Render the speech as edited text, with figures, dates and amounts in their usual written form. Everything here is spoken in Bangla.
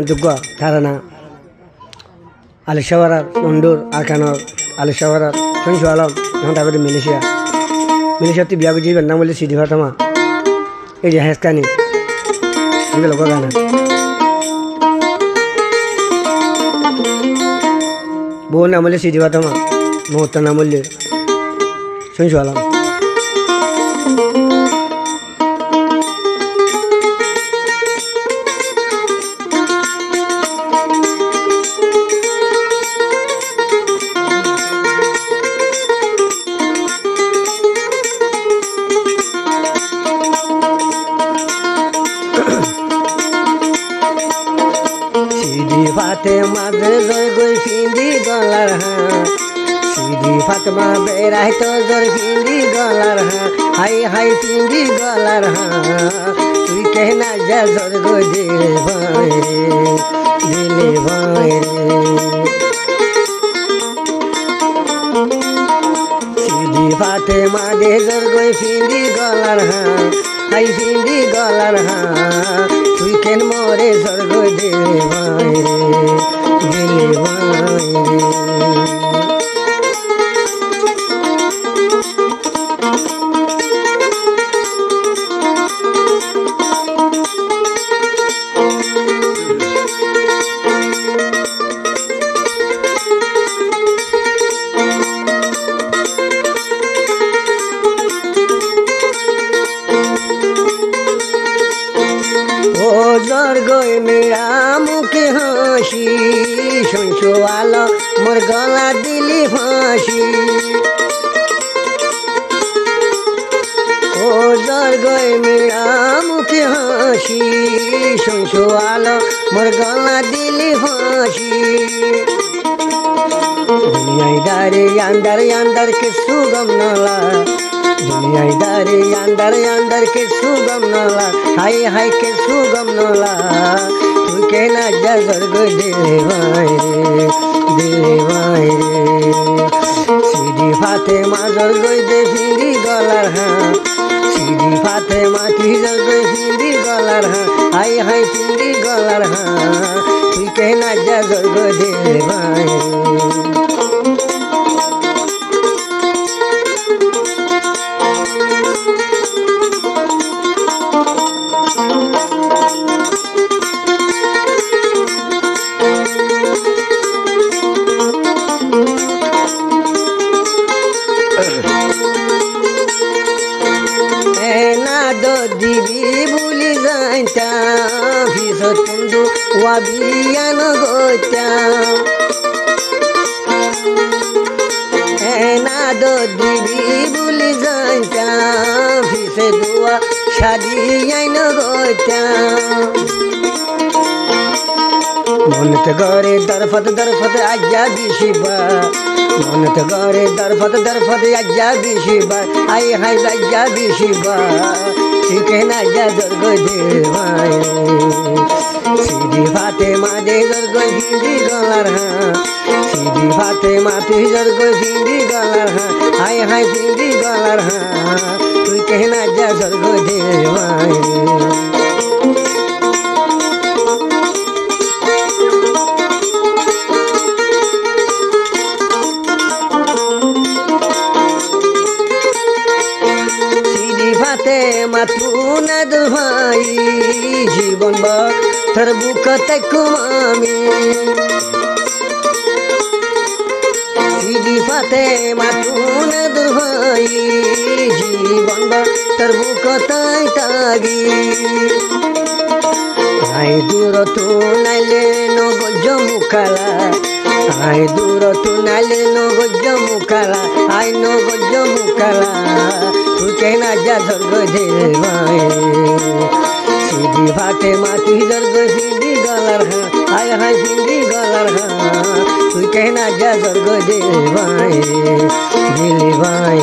Juga Tarana Alishawara Undur Arkanor Alishawara Sunshwalam non tabe militia militia ti biago jiben na mole sidi fatama e je heskani ibe logo gana bo na mole sidi fatama mohta na mole Sunshwalam Fatima bezor goi findi golar ha Sidi Fatima berai to zor findi golar ha hai findi golar ha tui kehna ja zor go dile bhai Sidi Fatima de zor goi findi golar ha hai findi golar ha tui ken more zor go dile bhai গই মেরা মুখে হাসি শুনছোয়ালো মোর গলা দিলি ফাঁসি ও জর গই মেরা মুখে হাসি শুনছোয়ালো মোর গলা দিলি ফাঁসি দুনিয়ায় দারে अंदर अंदर के सुगम नला दुनियाई दारी अंदर के सुगम नला हाय के सुगम नला तू के ना जजर गो दिले भाई रे सीधी फातेमा जर गई दे फिंदी गलार हाँ सीधी फातेमा की जर गई फिंदी गलार हाँ हाय फिंदी गलार हाँ तू के ना जजर गो दिले भाई দিদি ভুলি যাইতাম ভিজত বন্ধু ওয়াবিয়ান গইতাম না দো দিদি ভুলি যাইতাম ভিজে দুয়া সাদিয়াইন গইতাম মনতে গরে দরফত আজ্ঞা দিশিবা মনতে গরে দরফত আজ্ঞা দিশিবা হাই আজ্ঞা দিশিবা ঠিকে না যা জর্গ দেবাই সিদি ফাতেমা দে জর্গ হিন্দি গলার হ্যাঁ সিদি ফাতেমা তুই জর্গ হিন্দি গলার হ্যাঁ হাই হিন্দি গলার হ্যাঁ তুই কে না যা জর্গ দেবাই মাতুনা দুহাই জীবন বর বুকতে কুমামি সিদি ফাতে মাতুনা দুহাই জীবন বর বুকতে তাগি আই দূর তু নাইলে নগজ মুখালা আই দূর তু নাইলে নগজ মুখালা আই নগজ মুখালা তুই কে না যা জর্গ দেবাই সিদি ফাতেমা তুই জর্গ সিদি গলার হ্যাঁ হাই সিদি গলার হ্যাঁ তুই কে না যা জর্গ দেবাই দিলে ভাই